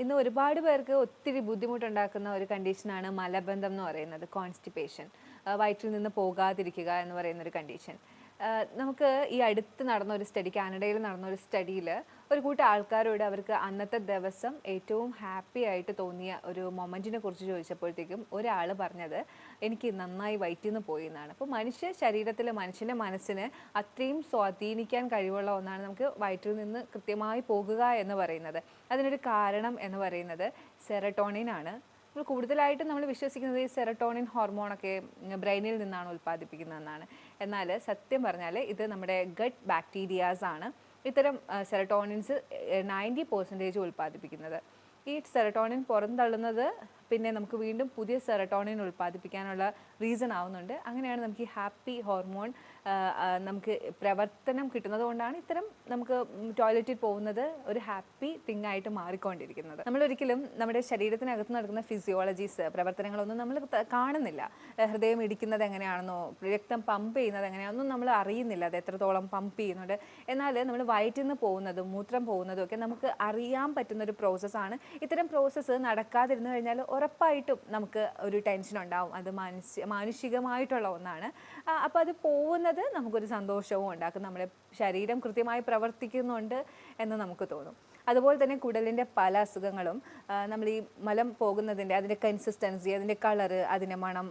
ഇന്ന് ഒരുപാട് പേർക്ക് ഒത്തിരി ബുദ്ധിമുട്ടുണ്ടാക്കുന്ന ഒരു കണ്ടീഷനാണ് മലബന്ധം എന്ന് പറയുന്നത്, കോൺസ്റ്റിപ്പേഷൻ. വയറ്റിൽ നിന്ന് പോകാതിരിക്കുക എന്ന് പറയുന്ന ഒരു കണ്ടീഷൻ. നമുക്ക് ഈ അടുത്ത് നടന്ന ഒരു സ്റ്റഡി, കാനഡയിൽ നടന്ന ഒരു സ്റ്റഡിയിൽ ഒരു കൂട്ടം ആൾക്കാരോട് അവർക്ക് അന്നത്തെ ദിവസം ഏറ്റവും ഹാപ്പി ആയിട്ട് തോന്നിയ ഒരു മൊമെൻറ്റിനെ കുറിച്ച് ചോദിച്ചപ്പോഴത്തേക്കും ഒരാൾ പറഞ്ഞത് എനിക്ക് നന്നായി വയറ്റിൽ നിന്ന് പോയി എന്നാണ്. അപ്പോൾ മനുഷ്യ ശരീരത്തിൽ മനുഷ്യൻ്റെ മനസ്സിന് അത്രയും സ്വാധീനിക്കാൻ കഴിവുള്ള ഒന്നാണ് നമുക്ക് വയറ്റിൽ നിന്ന് കൃത്യമായി പോകുക എന്ന് പറയുന്നത്. അതിനൊരു കാരണം എന്ന് പറയുന്നത് സെറട്ടോണിൻ ആണ്. നമ്മൾ കൂടുതലായിട്ടും നമ്മൾ വിശ്വസിക്കുന്നത് ഈ സെറട്ടോണിൻ ഹോർമോണൊക്കെ ബ്രെയിനിൽ നിന്നാണ് ഉൽപ്പാദിപ്പിക്കുന്നതെന്നാണ്. എന്നാൽ സത്യം പറഞ്ഞാൽ ഇത് നമ്മുടെ ഗട്ട് ബാക്ടീരിയാസ് ആണ് ഇത്തരം സെറട്ടോണിൻസ് 90% ഉൽപ്പാദിപ്പിക്കുന്നത്. ഈ സെറട്ടോണിൻ പുറന്തള്ളുന്നത് പിന്നെ നമുക്ക് വീണ്ടും പുതിയ സെറട്ടോണിൻ ഉൽപ്പാദിപ്പിക്കാനുള്ള റീസൺ ആവുന്നുണ്ട്. അങ്ങനെയാണ് നമുക്ക് ഈ ഹാപ്പി ഹോർമോൺ നമുക്ക് പ്രവർത്തനം കിട്ടുന്നത് കൊണ്ടാണ് ഇത്തരം നമുക്ക് ടോയ്ലറ്റിൽ പോകുന്നത് ഒരു ഹാപ്പി തിങ് ആയിട്ട് മാറിക്കൊണ്ടിരിക്കുന്നത്. നമ്മളൊരിക്കലും നമ്മുടെ ശരീരത്തിനകത്ത് നടക്കുന്ന ഫിസിയോളജീസ് പ്രവർത്തനങ്ങളൊന്നും നമ്മൾ കാണുന്നില്ല. ഹൃദയം ഇടിക്കുന്നത് എങ്ങനെയാണെന്നോ രക്തം പമ്പ് ചെയ്യുന്നത് എങ്ങനെയാണെന്നോ നമ്മൾ അറിയുന്നില്ല, അത് എത്രത്തോളം പമ്പ് ചെയ്യുന്നുണ്ട്. എന്നാൽ നമ്മൾ വയറ്റിൽ നിന്ന് പോകുന്നതും മൂത്രം പോകുന്നതും ഒക്കെ നമുക്ക് അറിയാൻ പറ്റുന്നൊരു പ്രോസസ്സാണ്. ഇത്തരം പ്രോസസ്സ് നടക്കാതിരുന്നു കഴിഞ്ഞാൽ ഉറപ്പായിട്ടും നമുക്ക് ഒരു ടെൻഷൻ ഉണ്ടാവും. അത് മാനുഷികമായിട്ടുള്ള ഒന്നാണ്. അപ്പോൾ അത് പോകുന്നത് നമുക്കൊരു സന്തോഷവും ഉണ്ടാക്കും. നമ്മുടെ ശരീരം കൃത്യമായി പ്രവർത്തിക്കുന്നുണ്ട് എന്ന് നമുക്ക് തോന്നും. അതുപോലെ തന്നെ കുടലിൻ്റെ പല അസുഖങ്ങളും നമ്മൾ ഈ മലം പോകുന്നതിൻ്റെ അതിൻ്റെ കൺസിസ്റ്റൻസി, അതിൻ്റെ കളറ്, അതിൻ്റെ മണം,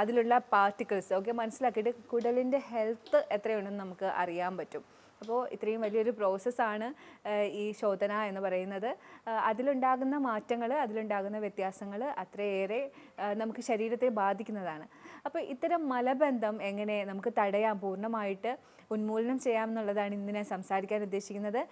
അതിലുള്ള പാർട്ടിക്കിൾസ് ഒക്കെ മനസ്സിലാക്കിയിട്ട് കുടലിൻ്റെ ഹെൽത്ത് എത്രയുണ്ടെന്ന് നമുക്ക് അറിയാൻ പറ്റും. അപ്പോൾ ഇത്രയും വലിയൊരു പ്രോസസ്സാണ് ഈ ശോധന എന്ന് പറയുന്നത്. അതിലുണ്ടാകുന്ന മാറ്റങ്ങൾ, അതിലുണ്ടാകുന്ന വ്യത്യാസങ്ങൾ അത്രയേറെ നമുക്ക് ശരീരത്തെ ബാധിക്കുന്നതാണ്. അപ്പോൾ ഇത്തരം മലബന്ധം എങ്ങനെ നമുക്ക് തടയാം, പൂർണ്ണമായിട്ട് ഉന്മൂലനം ചെയ്യാം എന്നുള്ളതാണ് ഇന്ന് ഞാൻ സംസാരിക്കാൻ ഉദ്ദേശിക്കുന്നത്.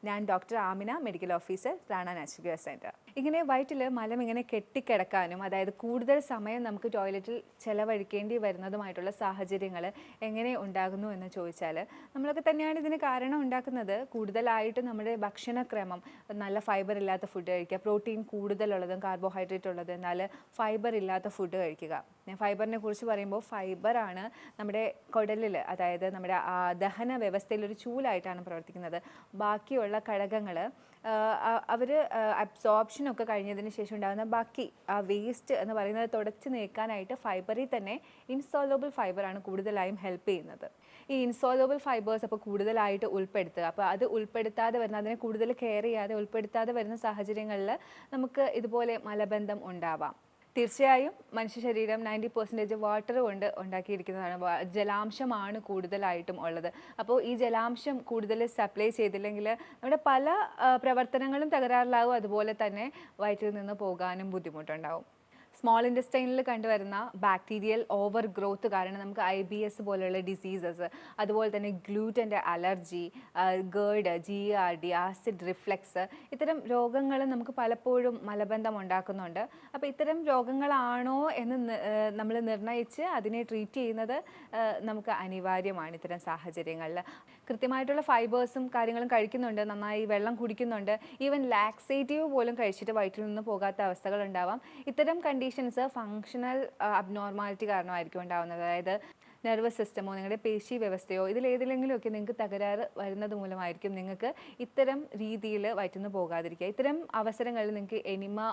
ഞാൻ doctor Amina, medical officer, Prana natural care centre. ഇങ്ങനെ വയറ്റിൽ മലം ഇങ്ങനെ കെട്ടിക്കിടക്കാനും, അതായത് കൂടുതൽ സമയം നമുക്ക് ടോയ്ലറ്റിൽ ചിലവഴിക്കേണ്ടി വരുന്നതുമായിട്ടുള്ള സാഹചര്യങ്ങൾ എങ്ങനെ ഉണ്ടാകുന്നു എന്ന് ചോദിച്ചാൽ നമ്മളൊക്കെ തന്നെയാണ് ഇതിന് കാരണം ഉണ്ടാക്കുന്നത്. കൂടുതലായിട്ട് നമ്മുടെ ഭക്ഷണക്രമം, നല്ല ഫൈബർ ഇല്ലാത്ത ഫുഡ് കഴിക്കുക, പ്രോട്ടീൻ കൂടുതലുള്ളതും കാർബോഹൈഡ്രേറ്റ് ഉള്ളത് എന്നാൽ ഫൈബർ ഇല്ലാത്ത ഫുഡ് കഴിക്കുക. ഞാൻ ഫൈബറിനെ കുറിച്ച് പറയുമ്പോൾ ഫൈബറാണ് നമ്മുടെ കുടലിൽ, അതായത് നമ്മുടെ ദഹന വ്യവസ്ഥയിൽ ഒരു ചൂലായിട്ടാണ് പ്രവർത്തിക്കുന്നത്. ബാക്കിയുള്ള ഘടകങ്ങൾ അവർ അബ്സോർപ്ഷനൊക്കെ കഴിഞ്ഞതിന് ശേഷം ഉണ്ടാകുന്ന ബാക്കി വേസ്റ്റ് എന്ന് പറയുന്നത് തുടച്ച് നീക്കാനായിട്ട് ഫൈബറിൽ തന്നെ ഇൻസോലബിൾ ഫൈബറാണ് കൂടുതലായും ഹെൽപ്പ് ചെയ്യുന്നത്. ഈ ഇൻസോലബിൾ ഫൈബേഴ്സ് അപ്പോൾ കൂടുതലായിട്ട് ഉൾപ്പെടുത്തുക. അപ്പോൾ അത് ഉൾപ്പെടുത്താതെ വരുന്ന, അതിനെ കൂടുതൽ കെയർ ചെയ്യാതെ ഉൾപ്പെടുത്താതെ വരുന്ന സാഹചര്യങ്ങളിൽ നമുക്ക് ഇതുപോലെ മലബന്ധം ഉണ്ടാവാം. തീർച്ചയായും മനുഷ്യ ശരീരം 90% വാട്ടർ കൊണ്ട് ഉണ്ടാക്കിയിരിക്കുന്നതാണ്. ജലാംശമാണ് കൂടുതലായിട്ടും ഉള്ളത്. അപ്പോൾ ഈ ജലാംശം കൂടുതൽ സപ്ലൈ ചെയ്തില്ലെങ്കിൽ നമ്മുടെ പല പ്രവർത്തനങ്ങളും തകരാറിലാവും. അതുപോലെ തന്നെ വയറ്റിൽ നിന്ന് പോകാനും ബുദ്ധിമുട്ടുണ്ടാവും. സ്മോൾ ഇൻറ്റസ്റ്റൈനിൽ കണ്ടുവരുന്ന ബാക്ടീരിയൽ ഓവർ ഗ്രോത്ത് കാരണം നമുക്ക് IBS പോലെയുള്ള ഡിസീസസ്, അതുപോലെ തന്നെ ഗ്ലൂറ്റൻ്റെ allergy, GERD, GERD, acid reflux, ഇത്തരം രോഗങ്ങൾ നമുക്ക് പലപ്പോഴും മലബന്ധം ഉണ്ടാക്കുന്നുണ്ട്. അപ്പോൾ ഇത്തരം രോഗങ്ങളാണോ എന്ന് നമ്മൾ നിർണ്ണയിച്ച് അതിനെ ട്രീറ്റ് ചെയ്യുന്നത് നമുക്ക് അനിവാര്യമാണ്. ഇത്തരം സാഹചര്യങ്ങളിൽ കൃത്യമായിട്ടുള്ള ഫൈബേഴ്സും കാര്യങ്ങളും കഴിക്കുന്നുണ്ട്, നന്നായി വെള്ളം കുടിക്കുന്നുണ്ട്, ഈവൻ ലാക്സേറ്റീവ് പോലും കഴിച്ചിട്ട് വയറ്റിൽ നിന്ന് പോകാത്ത അവസ്ഥകൾ ഉണ്ടാവാം. ഇത്തരം കണ്ടീഷൻസ് ഫങ്ഷണൽ അബ്നോർമാലിറ്റി കാരണമായിരിക്കും ഉണ്ടാകുന്നത്. അതായത് നെർവസ് സിസ്റ്റമോ നിങ്ങളുടെ പേശി വ്യവസ്ഥയോ ഇതിലേതെങ്കിലുമൊക്കെ നിങ്ങൾക്ക് തകരാറ് വരുന്നത് മൂലമായിരിക്കും നിങ്ങൾക്ക് ഇത്തരം രീതിയിൽ വയറ്റുന്നു പോകാതിരിക്കുക. ഇത്തരം അവസരങ്ങളിൽ നിങ്ങൾക്ക് എനിമ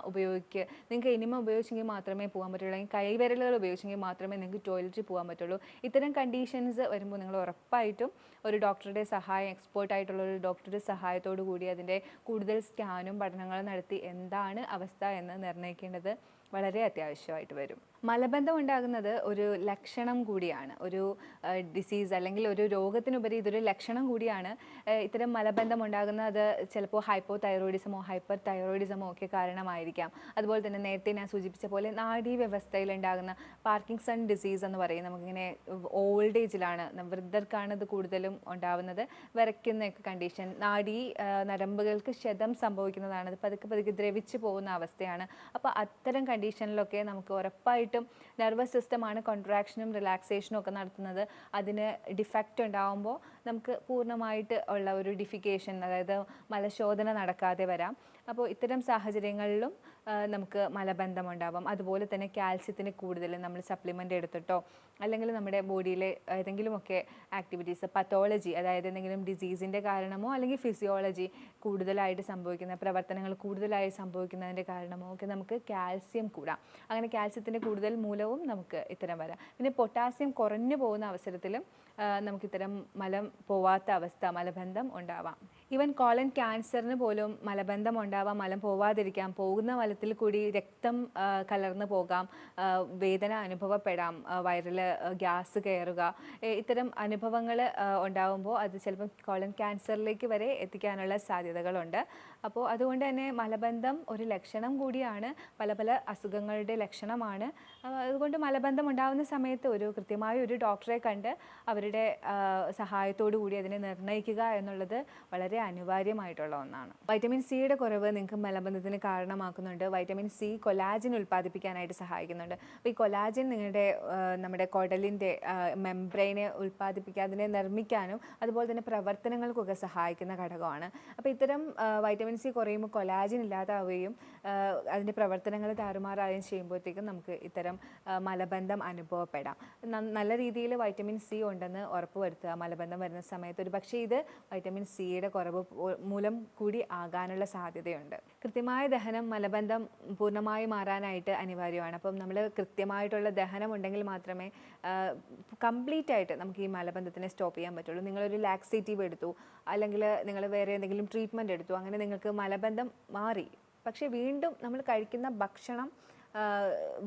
ഉപയോഗിച്ചെങ്കിൽ മാത്രമേ പോകാൻ പറ്റുള്ളൂ, അല്ലെങ്കിൽ കൈവിരലുകൾ ഉപയോഗിച്ചെങ്കിൽ മാത്രമേ നിങ്ങൾക്ക് ടോയ്ലറ്റിൽ പോകാൻ പറ്റുള്ളൂ. ഇത്തരം കണ്ടീഷൻസ് വരുമ്പോൾ നിങ്ങൾ ഉറപ്പായിട്ടും ഒരു ഡോക്ടറുടെ സഹായം, എക്സ്പേർട്ടായിട്ടുള്ള ഒരു ഡോക്ടറുടെ സഹായത്തോടു കൂടി അതിൻ്റെ കൂടുതൽ സ്കാനും പഠനങ്ങളും നടത്തി എന്താണ് അവസ്ഥ എന്ന് നിർണ്ണയിക്കേണ്ടത് വളരെ അത്യാവശ്യമായിട്ട് വരും. മലബന്ധം ഉണ്ടാകുന്നത് ഒരു ലക്ഷണം കൂടിയാണ്, ഒരു ഡിസീസ് അല്ലെങ്കിൽ ഒരു രോഗത്തിനുപരി ഇതൊരു ലക്ഷണം കൂടിയാണ്. ഇത്തരം മലബന്ധം ഉണ്ടാകുന്നത് ചിലപ്പോൾ ഹൈപ്പോ തൈറോയിഡിസമോ ഹൈപ്പർ തൈറോയിഡിസമോ ഒക്കെ കാരണമായിരിക്കാം. അതുപോലെ തന്നെ നേരത്തെ ഞാൻ സൂചിപ്പിച്ച പോലെ നാഡീ വ്യവസ്ഥയിൽ ഉണ്ടാകുന്ന പാർക്കിൻസൺ ഡിസീസ് എന്ന് പറയും. നമുക്കിങ്ങനെ ഓൾഡ് ഏജിലാണ്, വൃദ്ധർക്കാണ് ഇത് കൂടുതലും ഉണ്ടാവുന്നത്. വിറയ്ക്കുന്നൊക്കെ കണ്ടീഷൻ, നരമ്പുകൾക്ക് ക്ഷതം സംഭവിക്കുന്നതാണ്, അത് പതുക്കെ പതുക്കെ ദ്രവിച്ചു പോകുന്ന അവസ്ഥയാണ്. അപ്പോൾ അത്തരം കണ്ടീഷനിലൊക്കെ നമുക്ക് ഉറപ്പായിട്ടും നെർവസ് സിസ്റ്റമാണ് കോൺട്രാക്ഷനും റിലാക്സേഷനും ഒക്കെ നടത്തുന്നത്. അതിന് ഡിഫക്റ്റ് ഉണ്ടാകുമ്പോൾ നമുക്ക് പൂർണ്ണമായിട്ട് ഉള്ള ഒരു ഡിഫിക്കേഷൻ, അതായത് മലശോധന നടക്കാതെ വരാം. അപ്പോൾ ഇത്തരം സാഹചര്യങ്ങളിലും നമുക്ക് മലബന്ധം ഉണ്ടാവാം. അതുപോലെ തന്നെ കാൽസ്യത്തിന് കൂടുതൽ നമ്മൾ സപ്ലിമെൻ്റ് എടുത്തിട്ടോ അല്ലെങ്കിൽ നമ്മുടെ ബോഡിയിലെ ഏതെങ്കിലുമൊക്കെ ആക്ടിവിറ്റീസ് പത്തോളജി, അതായത് എന്തെങ്കിലും ഡിസീസിൻ്റെ കാരണമോ അല്ലെങ്കിൽ ഫിസിയോളജി കൂടുതലായിട്ട് സംഭവിക്കുന്ന പ്രവർത്തനങ്ങൾ കൂടുതലായി സംഭവിക്കുന്നതിൻ്റെ കാരണമോ ഒക്കെ നമുക്ക് കാൽസ്യം കൂടാം. അങ്ങനെ കാൽസ്യത്തിൻ്റെ കൂടുതൽ മൂലവും നമുക്ക് ഇത്തരം വരാം. പിന്നെ പൊട്ടാസ്യം കുറഞ്ഞു പോകുന്ന അവസരത്തിലും നമുക്കിത്തരം മലം പോവാത്ത അവസ്ഥ, മലബന്ധം ഉണ്ടാവാം. ഈവൻ കോളൻ ക്യാൻസറിന് പോലും മലബന്ധം ഉണ്ടാവാം, മലം പോവാതിരിക്കാം. പോകുന്ന മലത്തിൽ കൂടി രക്തം കലർന്നു പോകാം, വേദന അനുഭവപ്പെടാം, വയറിൽ ഗ്യാസ് കയറുക, ഇത്തരം അനുഭവങ്ങൾ ഉണ്ടാകുമ്പോൾ അത് ചിലപ്പം കോളൻ ക്യാൻസറിലേക്ക് വരെ എത്തിക്കാനുള്ള സാധ്യതകളുണ്ട്. അപ്പോൾ അതുകൊണ്ട് തന്നെ മലബന്ധം ഒരു ലക്ഷണം കൂടിയാണ്, പല പല അസുഖങ്ങളുടെ ലക്ഷണമാണ്. അതുകൊണ്ട് മലബന്ധം ഉണ്ടാകുന്ന സമയത്ത് കൃത്യമായ ഒരു ഡോക്ടറെ കണ്ട് അവരുടെ സഹായത്തോടു കൂടി അതിനെ നിർണ്ണയിക്കുക എന്നുള്ളത് വളരെ അനിവാര്യമായിട്ടുള്ള ഒന്നാണ്. വൈറ്റമിൻ സിയുടെ കുറവ് നിങ്ങൾക്ക് മലബന്ധത്തിന് കാരണമാക്കുന്നുണ്ട്. വൈറ്റമിൻ സി കൊലാജിൻ ഉൽപ്പാദിപ്പിക്കാനായിട്ട് സഹായിക്കുന്നുണ്ട്. അപ്പോൾ ഈ കൊലാജിൻ നമ്മുടെ കുടലിൻ്റെ മെംബ്രെയിനെ അതിനെ നിർമ്മിക്കാനും അതുപോലെ തന്നെ പ്രവർത്തനങ്ങൾക്കൊക്കെ സഹായിക്കുന്ന ഘടകമാണ്. അപ്പോൾ ഇത്തരം വൈറ്റമിൻ സി കുറയുമ്പോൾ കൊലാജിൻ ഇല്ലാതാവുകയും അതിൻ്റെ പ്രവർത്തനങ്ങൾ താറുമാറാവുകയും ചെയ്യുമ്പോഴത്തേക്കും നമുക്ക് ഇത്തരം മലബന്ധം അനുഭവപ്പെടാം. നല്ല രീതിയിൽ വൈറ്റമിൻ സി ഉണ്ടെന്ന് ഉറപ്പുവരുത്തുക മലബന്ധം വരുന്ന സമയത്ത്. ഒരു പക്ഷേ ഇത് വൈറ്റമിൻ സിയുടെ കുറവ് മൂലം കൂടി ആകാനുള്ള സാധ്യതയുണ്ട്. കൃത്യമായ ദഹനം മലബന്ധം പൂർണ്ണമായി മാറാനായിട്ട് അനിവാര്യമാണ്. അപ്പം നമ്മൾ കൃത്യമായിട്ടുള്ള ദഹനം ഉണ്ടെങ്കിൽ മാത്രമേ കംപ്ലീറ്റ് ആയിട്ട് നമുക്ക് ഈ മലബന്ധത്തിനെ സ്റ്റോപ്പ് ചെയ്യാൻ പറ്റുള്ളൂ. നിങ്ങളൊരു ലാക്സേറ്റീവ് എടുത്തു, അല്ലെങ്കിൽ നിങ്ങൾ വേറെ എന്തെങ്കിലും ട്രീറ്റ്മെൻറ്റ് എടുത്തു, അങ്ങനെ നിങ്ങൾക്ക് മലബന്ധം മാറി. പക്ഷേ വീണ്ടും നമ്മൾ കഴിക്കുന്ന ഭക്ഷണം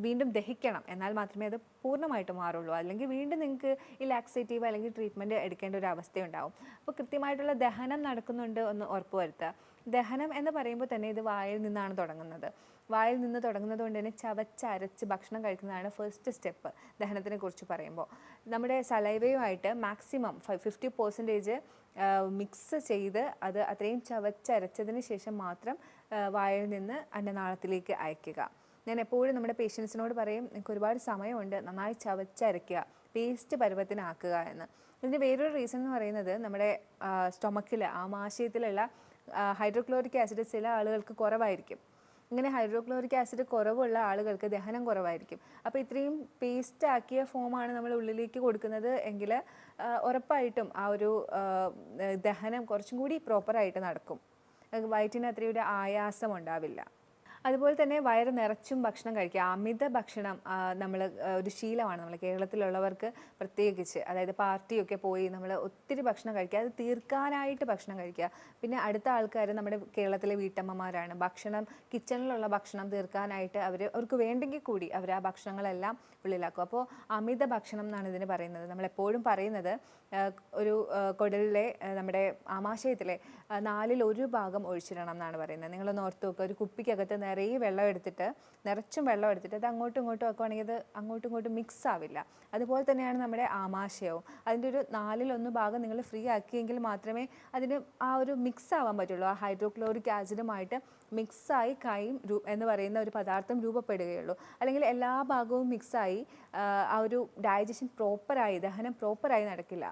വീണ്ടും ദഹിക്കണം, എന്നാൽ മാത്രമേ അത് പൂർണ്ണമായിട്ട് മാറുള്ളൂ. അല്ലെങ്കിൽ വീണ്ടും നിങ്ങൾക്ക് ഈ ലാക്സേറ്റീവ് അല്ലെങ്കിൽ ട്രീറ്റ്മെൻറ്റ് എടുക്കേണ്ട ഒരു അവസ്ഥയുണ്ടാവും. അപ്പോൾ കൃത്യമായിട്ടുള്ള ദഹനം നടക്കുന്നുണ്ട് എന്ന് ഉറപ്പുവരുത്തുക. ദഹനം എന്ന് പറയുമ്പോൾ തന്നെ ഇത് വായിൽ നിന്നാണ് തുടങ്ങുന്നത്. വായിൽ നിന്ന് തുടങ്ങുന്നത് കൊണ്ട് തന്നെ ചവച്ചരച്ച് ഭക്ഷണം കഴിക്കുന്നതാണ് ഫസ്റ്റ് സ്റ്റെപ്പ് ദഹനത്തിനെ കുറിച്ച് പറയുമ്പോൾ. നമ്മുടെ സലൈവയുമായിട്ട് മാക്സിമം 50% മിക്സ് ചെയ്ത് അത് അത്രയും ചവച്ചരച്ചതിന് ശേഷം മാത്രം വായിൽ നിന്ന് അന്നനാളത്തിലേക്ക് അയക്കുക. ഞാൻ എപ്പോഴും നമ്മുടെ പേഷ്യൻസിനോട് പറയും, നിങ്ങൾക്ക് ഒരുപാട് സമയമുണ്ട്, നന്നായി ചവച്ചരയ്ക്കുക, പേസ്റ്റ് പരുവത്തിനാക്കുക എന്ന്. ഇതിൻ്റെ വേറൊരു റീസൺ എന്ന് പറയുന്നത് നമ്മുടെ സ്റ്റൊമക്കിൽ ആമാശയത്തിലുള്ള ഹൈഡ്രോക്ലോറിക് ആസിഡ് ചില ആളുകൾക്ക് കുറവായിരിക്കും. ഇങ്ങനെ ഹൈഡ്രോക്ലോറിക് ആസിഡ് കുറവുള്ള ആളുകൾക്ക് ദഹനം കുറവായിരിക്കും. അപ്പോൾ ഇത്രയും പേസ്റ്റ് ആക്കിയ ഫോമാണ് നമ്മൾ ഉള്ളിലേക്ക് കൊടുക്കുന്നത് എങ്കിൽ ഉറപ്പായിട്ടും ആ ഒരു ദഹനം കുറച്ചും കൂടി പ്രോപ്പറായിട്ട് നടക്കും. വയറ്റിന് അത്രയൊരു ആയാസം ഉണ്ടാവില്ല. അതുപോലെ തന്നെ വയറ് നിറച്ചും ഭക്ഷണം കഴിക്കുക. അമിത ഭക്ഷണം നമ്മൾ ഒരു ശീലമാണ് നമ്മൾ കേരളത്തിലുള്ളവർക്ക് പ്രത്യേകിച്ച്. അതായത് പാർട്ടിയൊക്കെ പോയി നമ്മൾ ഒത്തിരി ഭക്ഷണം കഴിക്കുക, അത് തീർക്കാനായിട്ട് ഭക്ഷണം കഴിക്കുക. പിന്നെ അടുത്ത ആൾക്കാർ നമ്മുടെ കേരളത്തിലെ വീട്ടമ്മമാരാണ്. കിച്ചണിലുള്ള ഭക്ഷണം തീർക്കാനായിട്ട് അവർക്ക് വേണ്ടെങ്കിൽ കൂടി അവർ ആ ഭക്ഷണങ്ങളെല്ലാം ഉള്ളിലാക്കും. അപ്പോൾ അമിത ഭക്ഷണം എന്നാണ് ഇതിന് പറയുന്നത്. നമ്മളെപ്പോഴും പറയുന്നത് ഒരു കുടലിലെ നമ്മുടെ ആമാശയത്തിലെ 1/4 ഭാഗം ഒഴിച്ചിടണം എന്നാണ് പറയുന്നത്. നിങ്ങളൊന്ന് ഓർത്ത് നോക്കുക, ഒരു കുപ്പിക്കകത്ത് നിറയെ നിറച്ചും വെള്ളം എടുത്തിട്ട് അത് അങ്ങോട്ടും ഇങ്ങോട്ടും ആക്കുകയാണെങ്കിൽ അത് അങ്ങോട്ടും ഇങ്ങോട്ടും മിക്സ് ആവില്ല. അതുപോലെ തന്നെയാണ് നമ്മുടെ ആമാശയവും. അതിൻ്റെ ഒരു 1/4 ഭാഗം നിങ്ങൾ ഫ്രീ ആക്കിയെങ്കിൽ മാത്രമേ അതിന് ആ ഒരു മിക്സ് ആവാൻ പറ്റുള്ളൂ. ആ ഹൈഡ്രോക്ലോറിക് ആസിഡുമായിട്ട് മിക്സായി കൈം എന്ന് പറയുന്ന ഒരു പദാർത്ഥം രൂപപ്പെടുകയുള്ളൂ. അല്ലെങ്കിൽ എല്ലാ ഭാഗവും മിക്സായി ആ ഒരു ഡൈജഷൻ ദഹനം പ്രോപ്പറായി നടക്കില്ല.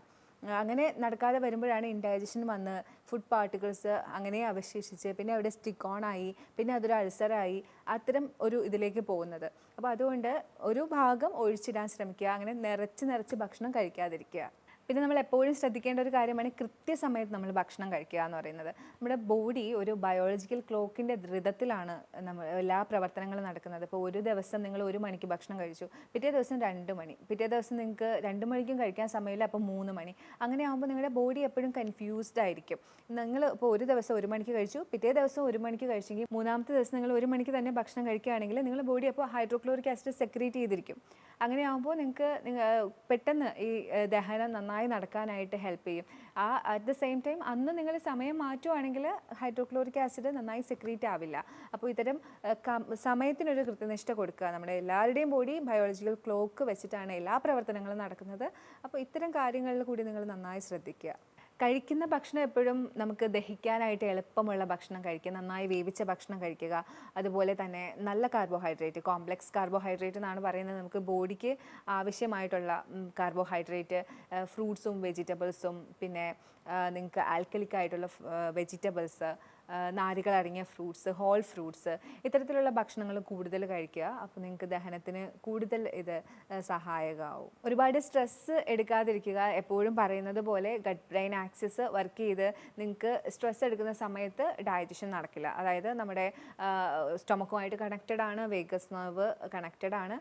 അങ്ങനെ നടക്കാതെ വരുമ്പോഴാണ് ഇൻഡൈജഷൻ വന്ന് ഫുഡ് പാർട്ടിക്കിൾസ് അങ്ങനെ അവശേഷിച്ച് പിന്നെ അവിടെ സ്റ്റിക്ക് ഓൺ ആയി, പിന്നെ അതൊരു അൾസറായി അത്തരം ഒരു ഇതിലേക്ക് പോകുന്നത്. അപ്പോൾ അതുകൊണ്ട് ഒരു ഭാഗം ഒഴിച്ചിടാൻ ശ്രമിക്കുക. അങ്ങനെ നിറച്ച് ഭക്ഷണം കഴിക്കാതിരിക്കുക. പിന്നെ നമ്മൾ എപ്പോഴും ശ്രദ്ധിക്കേണ്ട ഒരു കാര്യമാണ് കൃത്യസമയത്ത് നമ്മൾ ഭക്ഷണം കഴിക്കുക എന്ന് പറയുന്നത്. നമ്മുടെ ബോഡി ഒരു ബയോളജിക്കൽ ക്ലോക്കിൻ്റെ ധൃതത്തിലാണ് എല്ലാ പ്രവർത്തനങ്ങളും നടക്കുന്നത്. ഇപ്പോൾ ഒരു ദിവസം നിങ്ങൾ 1 മണിക്ക് ഭക്ഷണം കഴിച്ചു, പിറ്റേ ദിവസം 2 മണി, പിറ്റേ ദിവസം നിങ്ങൾക്ക് 2 മണിക്കും കഴിക്കാൻ സമയമില്ല, അപ്പോൾ 3 മണി. അങ്ങനെ ആകുമ്പോൾ നിങ്ങളുടെ ബോഡി എപ്പോഴും കൺഫ്യൂസ്ഡ് ആയിരിക്കും. നിങ്ങൾ ഇപ്പോൾ ഒരു ദിവസം 1 മണിക്ക് കഴിച്ചു, പിറ്റേ ദിവസം 1 മണിക്ക് കഴിച്ചെങ്കിൽ 3-ാമത്തെ ദിവസം നിങ്ങൾ 1 മണിക്ക് തന്നെ ഭക്ഷണം കഴിക്കുകയാണെങ്കിൽ നിങ്ങളുടെ ബോഡി അപ്പോൾ ഹൈഡ്രോക്ലോറിക് ആസിഡ് സെക്രീറ്റ് ചെയ്തിരിക്കും. അങ്ങനെ ആകുമ്പോൾ നിങ്ങൾക്ക് പെട്ടെന്ന് ഈ ദഹനം നന്നായി നടക്കാനായിട്ട് ഹെൽപ്പ് ചെയ്യും. അറ്റ് ദ സെയിം ടൈം അന്ന് നിങ്ങൾ സമയം മാറ്റുവാണെങ്കിൽ ഹൈഡ്രോക്ലോറിക് ആസിഡ് നന്നായി സെക്രീറ്റ് ആവില്ല. അപ്പോൾ ഇത്തരം സമയത്തിനൊരു കൃത്യനിഷ്ഠ കൊടുക്കുക. നമ്മുടെ എല്ലാവരുടെയും ബോഡി ബയോളജിക്കൽ ക്ലോക്ക് വെച്ചിട്ടാണ് എല്ലാ പ്രവർത്തനങ്ങളും നടക്കുന്നത്. അപ്പോൾ ഇത്തരം കാര്യങ്ങളിൽ കൂടി നിങ്ങൾ നന്നായി ശ്രദ്ധിക്കുക. കഴിക്കുന്ന ഭക്ഷണം എപ്പോഴും നമുക്ക് ദഹിക്കാനായിട്ട് എളുപ്പമുള്ള ഭക്ഷണം കഴിക്കുക, നന്നായി വേവിച്ച ഭക്ഷണം കഴിക്കുക. അതുപോലെ തന്നെ നല്ല കാർബോഹൈഡ്രേറ്റ്, കോംപ്ലക്സ് കാർബോഹൈഡ്രേറ്റ് എന്നാണ് പറയുന്നത്. നമുക്ക് ബോഡിക്ക് ആവശ്യമായിട്ടുള്ള കാർബോഹൈഡ്രേറ്റ് ഫ്രൂട്ട്സും വെജിറ്റബിൾസും, പിന്നെ നിങ്ങൾക്ക് ആൽക്കലിക് ആയിട്ടുള്ള വെജിറ്റബിൾസ്, നാരുകളടങ്ങിയ ഫ്രൂട്ട്സ്, ഹോൾ ഫ്രൂട്ട്സ്, ഇത്തരത്തിലുള്ള ഭക്ഷണങ്ങൾ കൂടുതൽ കഴിക്കുക. അപ്പോൾ നിങ്ങൾക്ക് ദഹനത്തിന് കൂടുതൽ ഇത് സഹായകമാവും. ഒരുപാട് സ്ട്രെസ്സ് എടുക്കാതിരിക്കുക. എപ്പോഴും പറയുന്നത് പോലെ ഗട്ട് ബ്രെയിൻ ആക്സിസ് വർക്ക് ചെയ്ത് നിങ്ങൾക്ക് സ്ട്രെസ് എടുക്കുന്ന സമയത്ത് ഡൈജഷൻ നടക്കില്ല. അതായത് നമ്മുടെ സ്റ്റൊമക്കുമായിട്ട് കണക്റ്റഡ് ആണ്, വേഗസ് നെർവ് കണക്റ്റഡ് ആണ്.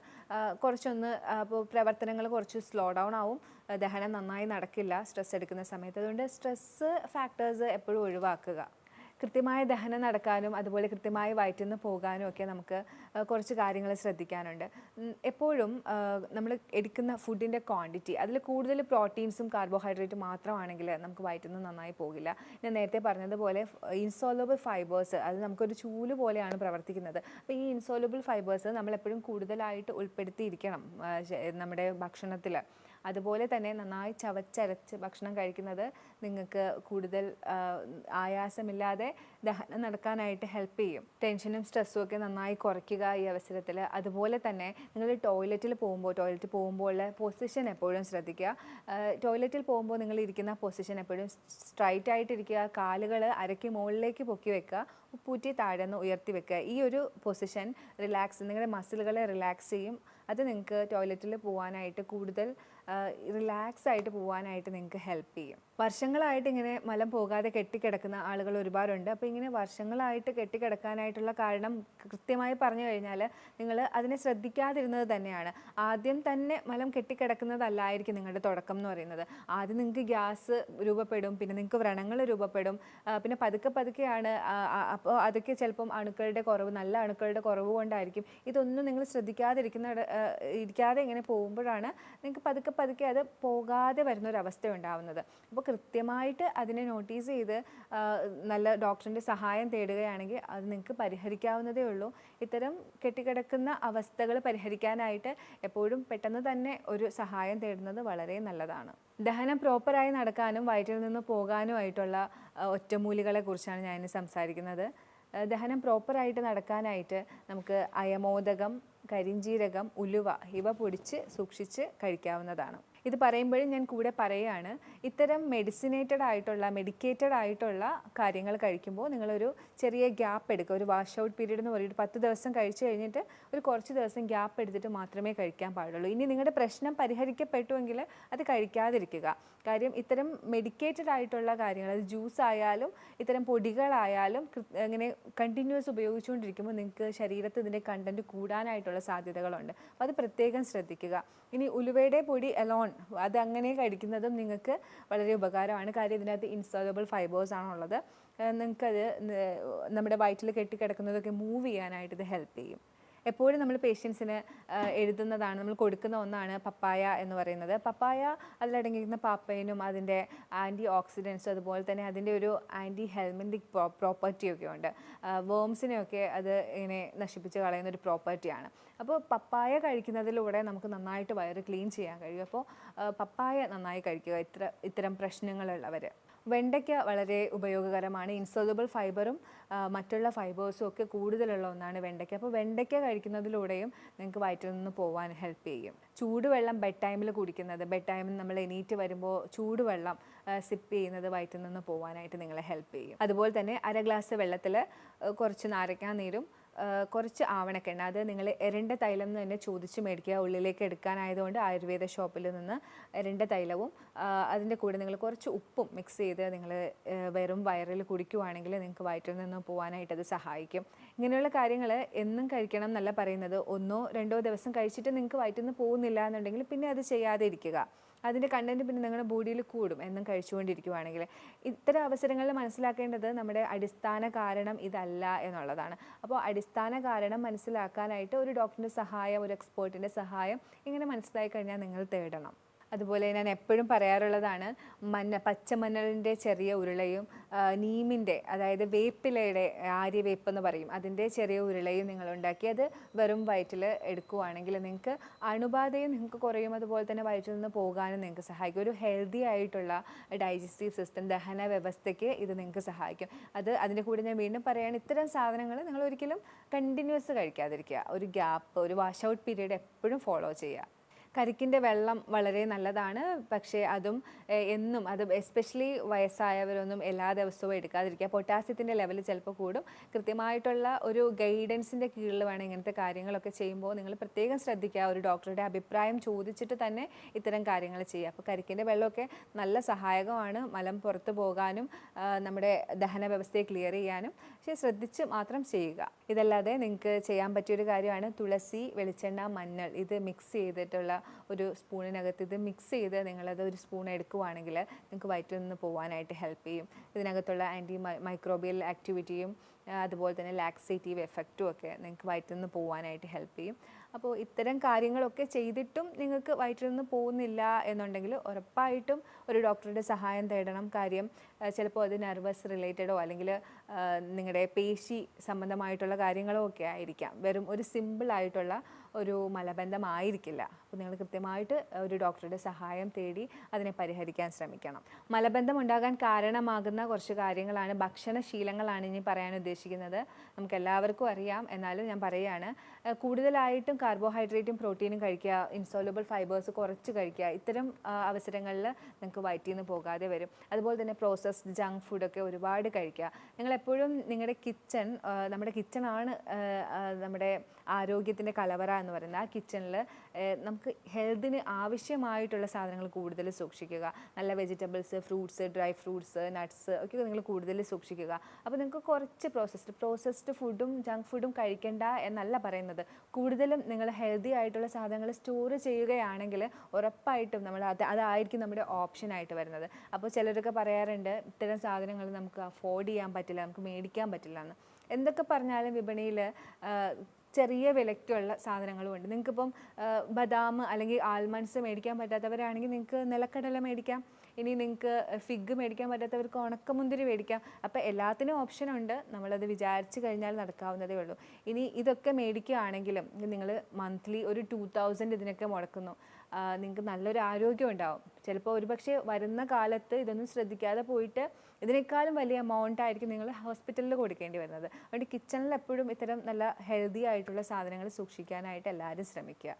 കുറച്ചൊന്ന് അപ്പോൾ പ്രവർത്തനങ്ങൾ കുറച്ച് സ്ലോ ഡൗൺ ആവും, ദഹനം നന്നായി നടക്കില്ല സ്ട്രെസ് എടുക്കുന്ന സമയത്ത്. അതുകൊണ്ട് സ്ട്രെസ്സ് ഫാക്ടേഴ്സ് എപ്പോഴും ഒഴിവാക്കുക. കൃത്യമായ ദഹനം നടക്കാനും അതുപോലെ കൃത്യമായി വയറ്റിൽ നിന്ന് പോകാനും ഒക്കെ നമുക്ക് കുറച്ച് കാര്യങ്ങൾ ശ്രദ്ധിക്കാനുണ്ട്. എപ്പോഴും നമ്മൾ എടുക്കുന്ന ഫുഡിൻ്റെ ക്വാണ്ടിറ്റി, അതിൽ കൂടുതൽ പ്രോട്ടീൻസും കാർബോഹൈഡ്രേറ്റും മാത്രമാണെങ്കിൽ നമുക്ക് വയറ്റിൽ നിന്ന് നന്നായി പോകില്ല. ഞാൻ നേരത്തെ പറഞ്ഞതുപോലെ ഇൻസോലബിൾ ഫൈബേഴ്സ്, അത് നമുക്കൊരു ചൂല് പോലെയാണ് പ്രവർത്തിക്കുന്നത്. അപ്പോൾ ഈ ഇൻസോലബിൾ ഫൈബേഴ്സ് നമ്മളെപ്പോഴും കൂടുതലായിട്ട് ഉൾപ്പെടുത്തിയിരിക്കണം നമ്മുടെ ഭക്ഷണത്തിൽ. അതുപോലെ തന്നെ നന്നായി ചവച്ചരച്ച് ഭക്ഷണം കഴിക്കുന്നത് നിങ്ങൾക്ക് കൂടുതൽ ആയാസമില്ലാതെ ദഹനം നടക്കാനായിട്ട് ഹെൽപ്പ് ചെയ്യും. ടെൻഷനും സ്ട്രെസ്സും ഒക്കെ നന്നായി കുറയ്ക്കുക ഈ അവസരത്തിൽ. അതുപോലെ തന്നെ നിങ്ങൾ ടോയ്ലറ്റിൽ പോകുമ്പോൾ പൊസിഷൻ എപ്പോഴും ശ്രദ്ധിക്കുക. ടോയ്ലറ്റിൽ പോകുമ്പോൾ നിങ്ങൾ ഇരിക്കുന്ന പൊസിഷൻ എപ്പോഴും സ്ട്രൈറ്റ് ആയിട്ടിരിക്കുക. കാലുകൾ അരയ്ക്ക് മുകളിലേക്ക് പൊക്കി വെക്കുക, ഉപ്പൂറ്റി താഴെന്ന് ഉയർത്തി വെക്കുക. ഈ ഒരു പൊസിഷൻ നിങ്ങളുടെ മസിലുകളെ റിലാക്സ് ചെയ്യും. അത് നിങ്ങൾക്ക് ടോയ്ലറ്റിൽ പോകാനായിട്ട് കൂടുതൽ റിലാക്സ് ആയിട്ട് പോകാനായിട്ട് നിങ്ങൾക്ക് ഹെൽപ്പ് ചെയ്യും. വർഷങ്ങളായിട്ട് ഇങ്ങനെ മലം പോകാതെ കെട്ടിക്കിടക്കുന്ന ആളുകൾ ഒരുപാടുണ്ട്. അപ്പോൾ ഇങ്ങനെ വർഷങ്ങളായിട്ട് കെട്ടിക്കിടക്കാനായിട്ടുള്ള കാരണം കൃത്യമായി പറഞ്ഞു കഴിഞ്ഞാൽ നിങ്ങൾ അതിനെ ശ്രദ്ധിക്കാതിരുന്നത് തന്നെയാണ്. ആദ്യം തന്നെ മലം കെട്ടിക്കിടക്കുന്നതല്ലായിരിക്കും നിങ്ങളുടെ തുടക്കം എന്ന് പറയുന്നത്. ആദ്യം നിങ്ങൾക്ക് ഗ്യാസ് രൂപപ്പെടും, പിന്നെ നിങ്ങൾക്ക് വ്രണങ്ങൾ രൂപപ്പെടും, പിന്നെ പതുക്കെയാണ്. അപ്പോൾ അതൊക്കെ ചിലപ്പം നല്ല അണുക്കളുടെ കുറവ് കൊണ്ടായിരിക്കും. ഇതൊന്നും നിങ്ങൾ ഇരിക്കാതെ ഇങ്ങനെ പോകുമ്പോഴാണ് നിങ്ങൾക്ക് പതുക്കെ അത് പോകാതെ വരുന്നൊരവസ്ഥ ഉണ്ടാവുന്നത്. അപ്പോൾ കൃത്യമായിട്ട് അതിനെ നോട്ടീസ് ചെയ്ത് നല്ല ഡോക്ടറിൻ്റെ സഹായം തേടുകയാണെങ്കിൽ അത് നിങ്ങൾക്ക് പരിഹരിക്കാവുന്നതേ ഉള്ളൂ. ഇത്തരം കെട്ടിക്കിടക്കുന്ന അവസ്ഥകൾ പരിഹരിക്കാനായിട്ട് എപ്പോഴും പെട്ടെന്ന് തന്നെ ഒരു സഹായം തേടുന്നത് വളരെ നല്ലതാണ്. ദഹനം പ്രോപ്പറായി നടക്കാനും വയറ്റിൽ നിന്ന് പോകാനുമായിട്ടുള്ള ഒറ്റമൂലികളെ കുറിച്ചാണ് ഞാൻ സംസാരിക്കുന്നത്. ദഹനം പ്രോപ്പറായിട്ട് നടക്കാനായിട്ട് നമുക്ക് അയമോദകം, കരിഞ്ജീരകം, ഉലുവ ഇവ പൊടിച്ച് സൂക്ഷിച്ച് കഴിക്കാവുന്നതാണ്. ഇത് പറയുമ്പോഴും ഞാൻ കൂടെ പറയുകയാണ്, ഇത്തരം മെഡിക്കേറ്റഡ് ആയിട്ടുള്ള കാര്യങ്ങൾ കഴിക്കുമ്പോൾ നിങ്ങളൊരു ചെറിയ ഗ്യാപ്പ് എടുക്കുക. ഒരു വാഷ് ഔട്ട് പീരീഡ് എന്ന് പറയുന്നത് 10 ദിവസം കഴിച്ചു കഴിഞ്ഞിട്ട് ഒരു കുറച്ച് ദിവസം ഗ്യാപ്പ് എടുത്തിട്ട് മാത്രമേ കഴിക്കാൻ പാടുള്ളൂ. ഇനി നിങ്ങളുടെ പ്രശ്നം പരിഹരിക്കപ്പെട്ടുവെങ്കിൽ അത് കഴിക്കാതിരിക്കുക. കാര്യം ഇത്തരം മെഡിക്കേറ്റഡ് ആയിട്ടുള്ള കാര്യങ്ങൾ, അത് ജ്യൂസ് ആയാലും ഇത്തരം പൊടികളായാലും ഇങ്ങനെ കണ്ടിന്യൂസ് ഉപയോഗിച്ചുകൊണ്ടിരിക്കുമ്പോൾ നിങ്ങൾക്ക് ശരീരത്തിൽ ഇതിൻ്റെ കണ്ടൻറ്റ് കൂടാനായിട്ടുള്ള സാധ്യതകളുണ്ട്. അപ്പോൾ അത് പ്രത്യേകം ശ്രദ്ധിക്കുക. ഇനി ഉലുവയുടെ പൊടി അലോൺ അത് അങ്ങനെ കഴിക്കുന്നതും നിങ്ങൾക്ക് വളരെ ഉപകാരമാണ്. കാര്യം ഇതിനകത്ത് ഇൻസോലബിൾ ഫൈബേഴ്സ് ആണുള്ളത്. നിങ്ങൾക്കത് നമ്മുടെ വയറ്റിൽ കെട്ടിക്കിടക്കുന്നതൊക്കെ മൂവ് ചെയ്യാനായിട്ട് ഇത് ഹെൽപ്പ് ചെയ്യും. എപ്പോഴും നമ്മൾ പേഷ്യൻസിന് എഴുതുന്നതാണ്, നമ്മൾ കൊടുക്കുന്ന ഒന്നാണ് പപ്പായ എന്ന് പറയുന്നത്. പപ്പായ അതിലടങ്ങിയിരിക്കുന്ന പാപ്പയിനും അതിൻ്റെ ആൻറ്റി ഓക്സിഡൻസും അതുപോലെ തന്നെ അതിൻ്റെ ഒരു ആൻറ്റി ഹെൽമൻറ്റിക് പ്രോപ്പർട്ടിയൊക്കെ ഉണ്ട്. വേംസിനെയൊക്കെ അത് ഇങ്ങനെ നശിപ്പിച്ച് കളയുന്ന ഒരു പ്രോപ്പർട്ടിയാണ്. അപ്പോൾ പപ്പായ കഴിക്കുന്നതിലൂടെ നമുക്ക് നന്നായിട്ട് വയറ് ക്ലീൻ ചെയ്യാൻ കഴിയും. അപ്പോൾ പപ്പായ നന്നായി കഴിക്കുക ഇത്തരം പ്രശ്നങ്ങളുള്ളവർ. വെണ്ടയ്ക്ക വളരെ ഉപയോഗകരമാണ്. ഇൻസോലബിൾ ഫൈബറും മറ്റുള്ള ഫൈബേഴ്സും ഒക്കെ കൂടുതലുള്ള ഒന്നാണ് വെണ്ടയ്ക്ക. അപ്പോൾ വെണ്ടയ്ക്ക കഴിക്കുന്നതിലൂടെയും നിങ്ങൾക്ക് വയറ്റിൽ നിന്ന് പോകാൻ ഹെൽപ്പ് ചെയ്യും. ചൂടുവെള്ളം ബെഡ് ടൈമിൽ കുടിക്കുന്നത്, ബെഡ് ടൈമിൽ നമ്മൾ എണീറ്റ് വരുമ്പോൾ ചൂടുവെള്ളം സിപ്പ് ചെയ്യുന്നത് വയറ്റിൽ നിന്ന് പോകാനായിട്ട് നിങ്ങളെ ഹെൽപ്പ് ചെയ്യും. അതുപോലെ തന്നെ 1/2 ഗ്ലാസ് വെള്ളത്തിൽ കുറച്ച് നാരങ്ങാനീരും കുറച്ച് ആവണക്കെണ്ണ, അത് നിങ്ങൾ എരണ്ട തൈലം എന്ന് തന്നെ ചോദിച്ച് മേടിക്കുക. ഉള്ളിലേക്ക് എടുക്കാനായതുകൊണ്ട് ആയുർവേദ ഷോപ്പിൽ നിന്ന് എരണ്ട തൈലവും അതിൻ്റെ കൂടെ നിങ്ങൾ കുറച്ച് ഉപ്പും മിക്സ് ചെയ്ത് നിങ്ങൾ വെറും വയറിൽ കുടിക്കുവാണെങ്കിൽ നിങ്ങൾക്ക് വയറ്റിൽ നിന്ന് പോകാനായിട്ട് അത് സഹായിക്കും. ഇങ്ങനെയുള്ള കാര്യങ്ങൾ എന്നും കഴിക്കണം എന്നല്ല പറയുന്നത്. 1-2 ദിവസം കഴിച്ചിട്ട് നിങ്ങൾക്ക് വയറ്റിൽ നിന്ന് പോകുന്നില്ല എന്നുണ്ടെങ്കിൽ പിന്നെ അത് ചെയ്യാതെ ഇരിക്കുക. അതിൻ്റെ കണ്ടൻറ്റ് പിന്നെ നിങ്ങളുടെ ബോഡിയിൽ കൂടും എന്നും കഴിച്ചുകൊണ്ടിരിക്കുകയാണെങ്കിൽ. ഇത്തരം അവസരങ്ങളിൽ മനസ്സിലാക്കേണ്ടത് നമ്മുടെ അടിസ്ഥാന കാരണം ഇതല്ല എന്നുള്ളതാണ്. അപ്പോൾ അടിസ്ഥാന കാരണം മനസ്സിലാക്കാനായിട്ട് ഒരു ഡോക്ടറിൻ്റെ സഹായം, ഒരു എക്സ്പേർട്ടിൻ്റെ സഹായം ഇങ്ങനെ മനസ്സിലാക്കി കഴിഞ്ഞാൽ നിങ്ങൾ തേടണം. അതുപോലെ ഞാൻ എപ്പോഴും പറയാറുള്ളതാണ്, പച്ചമഞ്ഞളിൻ്റെ ചെറിയ ഉരുളയും നീമിൻ്റെ, അതായത് വേപ്പിലയുടെ, ആര്യവേപ്പ് എന്ന് പറയും, അതിൻ്റെ ചെറിയ ഉരുളയും നിങ്ങൾ ഉണ്ടാക്കി അത് വെറും വയറ്റിൽ എടുക്കുകയാണെങ്കിൽ നിങ്ങൾക്ക് അണുബാധയും നിങ്ങൾക്ക് കുറയും. അതുപോലെ തന്നെ വയറ്റിൽ നിന്ന് പോകാനും നിങ്ങൾക്ക് സഹായിക്കും. ഒരു ഹെൽത്തി ആയിട്ടുള്ള ഡൈജസ്റ്റീവ് സിസ്റ്റം, ദഹന വ്യവസ്ഥയ്ക്ക് ഇത് നിങ്ങൾക്ക് സഹായിക്കും. അതിൻ്റെ കൂടെ ഞാൻ വീണ്ടും പറയുകയാണ്, ഇത്തരം സാധനങ്ങൾ നിങ്ങൾ ഒരിക്കലും കണ്ടിന്യൂസ് കഴിക്കാതിരിക്കുക. ഒരു ഗ്യാപ്പ്, ഒരു വാഷ് ഔട്ട് പീരീഡ് എപ്പോഴും ഫോളോ ചെയ്യുക. കരിക്കിൻ്റെ വെള്ളം വളരെ നല്ലതാണ്. പക്ഷേ അതും എന്നും അത് എസ്പെഷ്യലി വയസ്സായവരൊന്നും എല്ലാ ദിവസവും എടുക്കാതിരിക്കുക. പൊട്ടാസ്യത്തിൻ്റെ ലെവൽ ചിലപ്പോൾ കൂടും. കൃത്യമായിട്ടുള്ള ഒരു ഗൈഡൻസിൻ്റെ കീഴിൽ വേണം ഇങ്ങനത്തെ കാര്യങ്ങളൊക്കെ ചെയ്യുമ്പോൾ നിങ്ങൾ പ്രത്യേകം ശ്രദ്ധിക്കുക. ഒരു ഡോക്ടറുടെ അഭിപ്രായം ചോദിച്ചിട്ട് തന്നെ ഇത്തരം കാര്യങ്ങൾ ചെയ്യുക. അപ്പോൾ കരിക്കിൻ്റെ വെള്ളമൊക്കെ നല്ല സഹായകമാണ് മലം പുറത്തു പോകാനും നമ്മുടെ ദഹന വ്യവസ്ഥയെ ക്ലിയർ ചെയ്യാനും. പക്ഷേ ശ്രദ്ധിച്ച് മാത്രം ചെയ്യുക. ഇതല്ലാതെ നിങ്ങൾക്ക് ചെയ്യാൻ പറ്റിയൊരു കാര്യമാണ് തുളസി, വെളിച്ചെണ്ണ, മഞ്ഞൾ ഇത് മിക്സ് ചെയ്തിട്ടുള്ള ഒരു സ്പൂണിനകത്ത് ഇത് മിക്സ് ചെയ്ത് നിങ്ങളത് ഒരു സ്പൂൺ എടുക്കുവാണെങ്കിൽ നിങ്ങൾക്ക് വയറ്റിൽ നിന്ന് പോകാനായിട്ട് ഹെൽപ്പ് ചെയ്യും. ഇതിനകത്തുള്ള മൈക്രോബിയൽ ആക്ടിവിറ്റിയും അതുപോലെ തന്നെ ലാക്സേറ്റീവ് എഫക്റ്റും ഒക്കെ നിങ്ങൾക്ക് വയറ്റിൽ നിന്ന് പോകാനായിട്ട് ഹെൽപ്പ് ചെയ്യും. അപ്പോൾ ഇത്തരം കാര്യങ്ങളൊക്കെ ചെയ്തിട്ടും നിങ്ങൾക്ക് വയറ്റിൽ നിന്ന് പോകുന്നില്ല എന്നുണ്ടെങ്കിൽ ഉറപ്പായിട്ടും ഒരു ഡോക്ടറുടെ സഹായം തേടണം. കാര്യം ചിലപ്പോൾ അത് നെർവസ് റിലേറ്റഡോ അല്ലെങ്കിൽ നിങ്ങളുടെ പേശി സംബന്ധമായിട്ടുള്ള കാര്യങ്ങളോ ഒക്കെ ആയിരിക്കാം. വെറും ഒരു സിമ്പിളായിട്ടുള്ള ഒരു മലബന്ധമായിരിക്കില്ല. അപ്പോൾ നിങ്ങൾ കൃത്യമായിട്ട് ഒരു ഡോക്ടറുടെ സഹായം തേടി അതിനെ പരിഹരിക്കാൻ ശ്രമിക്കണം. മലബന്ധം ഉണ്ടാകാൻ കാരണമാകുന്ന കുറച്ച് കാര്യങ്ങളാണ്, ഭക്ഷണശീലങ്ങളാണ് ഇനി പറയാൻ ഉദ്ദേശിക്കുന്നത്. നമുക്ക് എല്ലാവർക്കും അറിയാം, എന്നാലും ഞാൻ പറയുകയാണ്. കൂടുതലായിട്ടും കാർബോഹൈഡ്രേറ്റും പ്രോട്ടീനും കഴിക്കുക, ഇൻസോലബിൾ ഫൈബേഴ്സ് കുറച്ച് കഴിക്കുക. ഇത്തരം അവസരങ്ങളിൽ നിങ്ങൾക്ക് വയറ്റിൽ നിന്ന് പോകാതെ വരും. അതുപോലെ തന്നെ പ്രോസസ്ഡ് ജങ്ക് ഫുഡൊക്കെ ഒരുപാട് കഴിക്കുക. നിങ്ങളെപ്പോഴും നിങ്ങളുടെ കിച്ചൺ, നമ്മുടെ കിച്ചണാണ് നമ്മുടെ ആരോഗ്യത്തിൻ്റെ കലവറ എന്ന് പറയുന്നത്. ആ കിച്ചണിൽ നമുക്ക് ഹെൽത്തിന് ആവശ്യമായിട്ടുള്ള സാധനങ്ങൾ കൂടുതൽ സൂക്ഷിക്കുക. നല്ല vegetables, fruits, dry fruits, nuts ഒക്കെ നിങ്ങൾ കൂടുതൽ സൂക്ഷിക്കുക. അപ്പോൾ നിങ്ങൾക്ക് കുറച്ച് പ്രോസസ്ഡ് ഫുഡും ജങ്ക് ഫുഡും കഴിക്കേണ്ട എന്നല്ല പറയുന്നത്. കൂടുതലും നിങ്ങൾ ഹെൽത്തി ആയിട്ടുള്ള സാധനങ്ങൾ സ്റ്റോർ ചെയ്യുകയാണെങ്കിൽ ഉറപ്പായിട്ടും നമ്മൾ അതായിരിക്കും നമ്മുടെ ഓപ്ഷനായിട്ട് വരുന്നത്. അപ്പോൾ ചിലരൊക്കെ പറയാറുണ്ട് ഇത്തരം സാധനങ്ങൾ നമുക്ക് അഫോർഡ് ചെയ്യാൻ പറ്റില്ല, നമുക്ക് മേടിക്കാൻ പറ്റില്ല എന്ന്. എന്തൊക്കെ പറഞ്ഞാലും വിപണിയിൽ ചെറിയ വിലയ്ക്കുള്ള സാധനങ്ങളുമുണ്ട്. നിങ്ങൾക്കിപ്പം ബദാം അല്ലെങ്കിൽ ആൽമണ്ട്സ് മേടിക്കാൻ പറ്റാത്തവരാണെങ്കിൽ നിങ്ങൾക്ക് നിലക്കടല മേടിക്കാം. ഇനി നിങ്ങൾക്ക് ഫിഗ് മേടിക്കാൻ പറ്റാത്തവർക്ക് ഉണക്കമുന്തിരി മേടിക്കാം. അപ്പോൾ എല്ലാത്തിനും ഓപ്ഷനുണ്ട്. നമ്മളത് വിചാരിച്ച് കഴിഞ്ഞാൽ നടക്കാവുന്നതേ ഉള്ളൂ. ഇനി ഇതൊക്കെ മേടിക്കുകയാണെങ്കിലും നിങ്ങൾ മന്ത്ലി ഒരു 2000 ഇതിനൊക്കെ മുടക്കുന്നു. നിങ്ങൾക്ക് നല്ലൊരു ആരോഗ്യം ഉണ്ടാവും. ചിലപ്പോൾ ഒരുപക്ഷെ വരുന്ന കാലത്ത് ഇതൊന്നും ശ്രദ്ധിക്കാതെ പോയിട്ട് ഇതിനേക്കാളും വലിയ എമൗണ്ട് ആയിരിക്കും നിങ്ങൾ ഹോസ്പിറ്റലിൽ കൊടുക്കേണ്ടി വരുന്നത്. അതുകൊണ്ട് കിച്ചണിൽ എപ്പോഴും ഇത്തരം നല്ല ഹെൽത്തി ആയിട്ടുള്ള സാധനങ്ങൾ സൂക്ഷിക്കാനായിട്ട് എല്ലാവരും ശ്രമിക്കുക.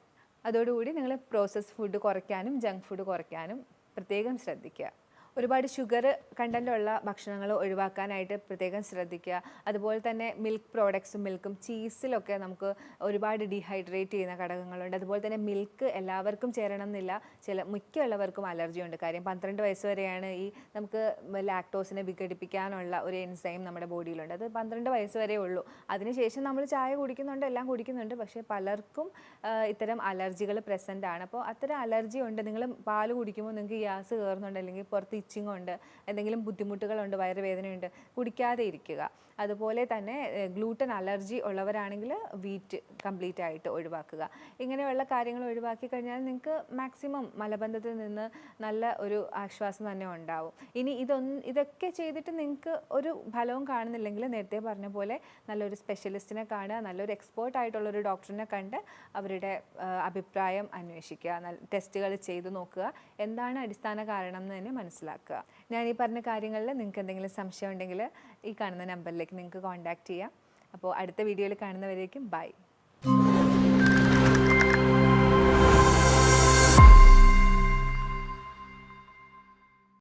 അതോടുകൂടി നിങ്ങൾ പ്രോസസ്ഡ് ഫുഡ് കുറയ്ക്കാനും ജങ്ക് ഫുഡ് കുറയ്ക്കാനും പ്രത്യേകം ശ്രദ്ധിക്കുക. ഒരുപാട് ഷുഗർ കണ്ടൻ്റുള്ള ഭക്ഷണങ്ങൾ ഒഴിവാക്കാനായിട്ട് പ്രത്യേകം ശ്രദ്ധിക്കുക. അതുപോലെ തന്നെ മിൽക്ക് പ്രോഡക്ട്സും മിൽക്കും ചീസിലൊക്കെ നമുക്ക് ഒരുപാട് ഡീഹൈഡ്രേറ്റ് ചെയ്യുന്ന ഘടകങ്ങളുണ്ട്. അതുപോലെ തന്നെ മിൽക്ക് എല്ലാവർക്കും ചേരണം എന്നില്ല. മിക്കുള്ളവർക്കും അലർജി ഉണ്ട്. കാര്യം 12 വയസ്സ് വരെയാണ് ഈ നമുക്ക് ലാക്ടോസിനെ വിഘടിപ്പിക്കാനുള്ള ഒരു എൻസൈം നമ്മുടെ ബോഡിയിലുണ്ട്. അത് 12 വയസ്സ് വരെ ഉള്ളൂ. അതിനുശേഷം നമ്മൾ ചായ കുടിക്കുന്നുണ്ട്, എല്ലാം കുടിക്കുന്നുണ്ട്. പക്ഷേ പലർക്കും ഇത്തരം അലർജികൾ പ്രസൻ്റ് ആണ്. അപ്പോൾ അത്തരം അലർജി ഉണ്ട്. നിങ്ങൾ പാല് കുടിക്കുമ്പോൾ നിങ്ങൾക്ക് ഗ്യാസ് കയറുന്നുണ്ട്, അല്ലെങ്കിൽ പുറത്ത് ഇച്ചിങ് ഉണ്ട്, എന്തെങ്കിലും ബുദ്ധിമുട്ടുകളുണ്ട്, വയറുവേദനയുണ്ട്, കുടിക്കാതെ ഇരിക്കുക. അതുപോലെ തന്നെ ഗ്ലൂട്ടൻ അലർജി ഉള്ളവരാണെങ്കിൽ വീറ്റ് കംപ്ലീറ്റ് ആയിട്ട് ഒഴിവാക്കുക. ഇങ്ങനെയുള്ള കാര്യങ്ങൾ ഒഴിവാക്കി കഴിഞ്ഞാൽ നിങ്ങൾക്ക് മാക്സിമം മലബന്ധത്തിൽ നിന്ന് നല്ല ഒരു ആശ്വാസം തന്നെ ഉണ്ടാവും. ഇനി ഇതൊക്കെ ചെയ്തിട്ട് നിങ്ങൾക്ക് ഒരു ഫലവും കാണുന്നില്ലെങ്കിൽ നേരത്തെ പറഞ്ഞ പോലെ നല്ലൊരു സ്പെഷ്യലിസ്റ്റിനെ കാണുക, നല്ലൊരു എക്സ്പേർട്ട് ആയിട്ടുള്ളൊരു ഡോക്ടറിനെ കണ്ട് അവരുടെ അഭിപ്രായം അന്വേഷിക്കുക, ടെസ്റ്റുകൾ ചെയ്ത് നോക്കുക, എന്താണ് അടിസ്ഥാന കാരണം എന്ന് തന്നെ മനസ്സിലാക്കുക. ഞാൻ ഈ പറഞ്ഞ കാര്യങ്ങളിൽ നിങ്ങൾക്ക് എന്തെങ്കിലും സംശയം ഉണ്ടെങ്കിൽ ഈ കാണുന്ന നമ്പറിലേക്ക് നിങ്ങൾക്ക് കോൺടാക്റ്റ് ചെയ്യാം. അപ്പോൾ അടുത്ത വീഡിയോയിൽ കാണുന്നവരേക്കും ബൈ.